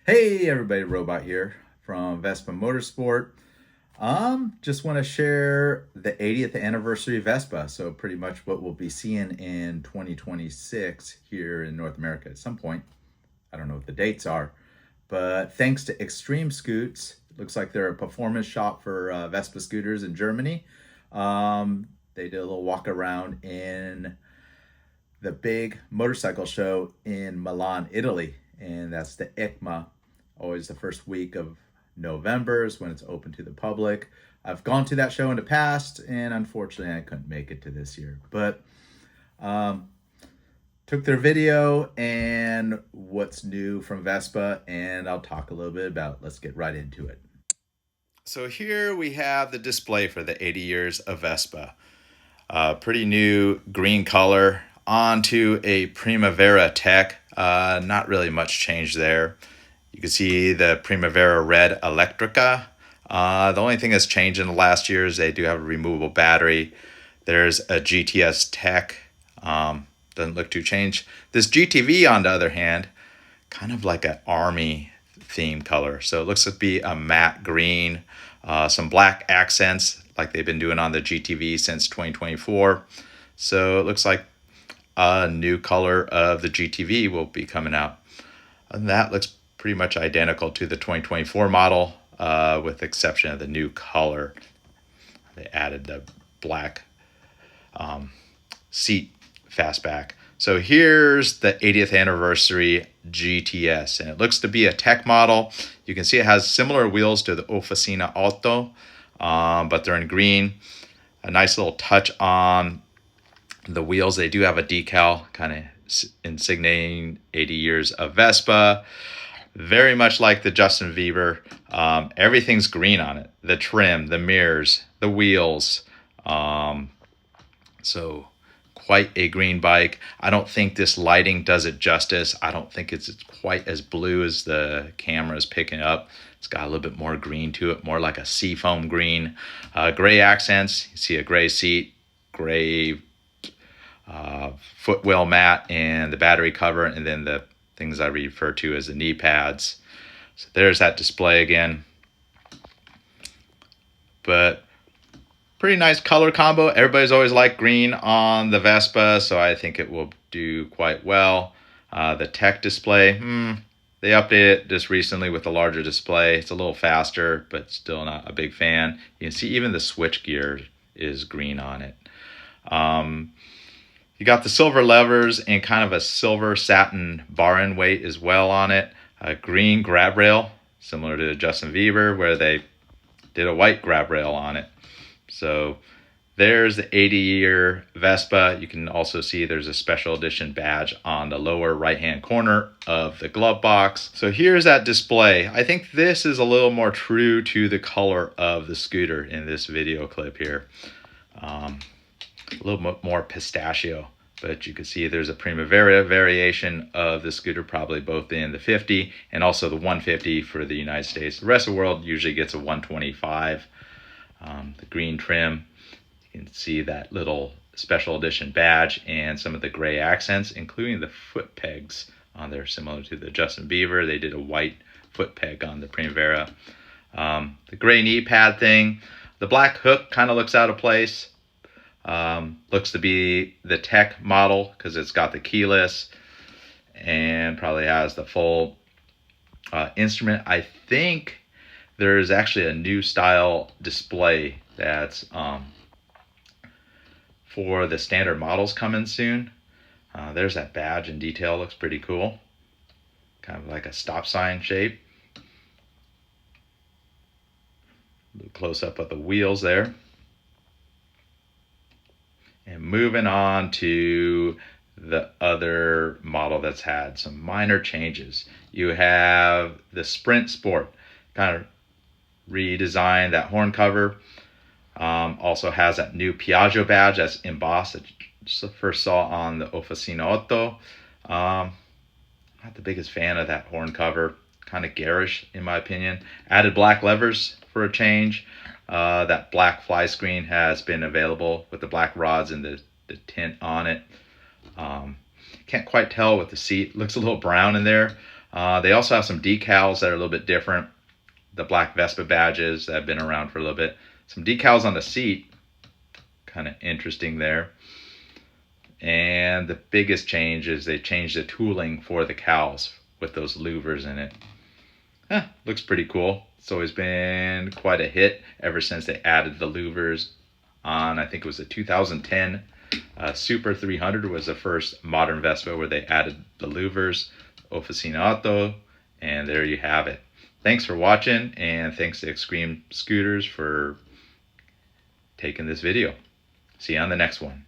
Hey everybody, Robot here from Vespa Motorsport. Just want to share the 80th anniversary Vespa. So pretty much what we'll be seeing in 2026 here in North America at some point. I don't know what the dates are, but thanks to Xtreme-scoots, looks like they're a performance shop for Vespa scooters in Germany. They did a little walk around in the big motorcycle show in Milan, Italy, and that's the EICMA. Always the first week of November is when it's open to the public. I've gone to that show in the past, and unfortunately, I couldn't make it to this year. But took their video and what's new from Vespa, and I'll talk a little bit about it. Let's get right into it. So here we have the display for the 80 years of Vespa. Pretty new green color onto a Primavera tech. Not really much change there. You can see the Primavera Red Electrica. The only thing that's changed in the last year is they do have a removable battery. There's a GTS tech. Doesn't look too changed. This GTV, on the other hand, kind of like an army theme color. So it looks to be a matte green, some black accents like they've been doing on the GTV since 2024. So it looks like a new color of the GTV will be coming out. And that looks pretty much identical to the 2024 model, with the exception of the new color. They added the black seat fastback. So here's the 80th anniversary GTS, and it looks to be a tech model. You can see it has similar wheels to the Officina Auto, but they're in green. A nice little touch on the wheels. They do have a decal kind of insigniating 80 years of Vespa. Very much like the Justin Bieber. Everything's green on it. The trim, the mirrors, the wheels. So quite a green bike. I don't think this lighting does it justice. I don't think it's quite as blue as the camera is picking up. It's got a little bit more green to it, more like a seafoam green. Gray accents. You see a gray seat, gray footwell mat, and the battery cover, and then the things I refer to as the knee pads. So there's that display again. But pretty nice color combo. Everybody's always liked green on the Vespa, so I think it will do quite well. The tech display, they updated it just recently with a larger display. It's a little faster, but still not a big fan. You can see even the switch gear is green on it. You got the silver levers and kind of a silver satin bar end weight as well on it. A green grab rail, similar to Justin Bieber, where they did a white grab rail on it. So there's the 80-year Vespa. You can also see there's a special edition badge on the lower right-hand corner of the glove box. So here's that display. I think this is a little more true to the color of the scooter in this video clip here. A little bit more pistachio, but you can see there's a Primavera variation of the scooter, probably both in the 50 and also the 150 for the United States. The rest of the world usually gets a 125. The green trim, you can see that little special edition badge and some of the gray accents, including the foot pegs on there, similar to the Justin Bieber. They did a white foot peg on the Primavera. The gray knee pad thing, the black hook kind of looks out of place. Looks to be the tech model because it's got the keyless and probably has the full instrument. I think there's actually a new style display that's for the standard models coming soon. There's that badge and detail, looks pretty cool. Kind of like a stop sign shape. A little close up of the wheels there. And moving on to the other model that's had some minor changes. You have the Sprint Sport, kind of redesigned that horn cover. Also has that new Piaggio badge that's embossed that you first saw on the Officina Auto. Not the biggest fan of that horn cover. Kind of garish in my opinion. Added black levers for a change. That black fly screen has been available with the black rods and the tint on it. Can't quite tell with the seat. Looks a little brown in there. They also have some decals that are a little bit different. The black Vespa badges that have been around for a little bit. Some decals on the seat, kind of interesting there. And the biggest change is they changed the tooling for the cowls with those louvers in it. Looks pretty cool. It's always been quite a hit ever since they added the louvers on, I think it was a 2010 Super 300 was the first modern Vespa where they added the louvers, Officinato, and there you have it. Thanks for watching, and thanks to Xtreme Scooters for taking this video. See you on the next one.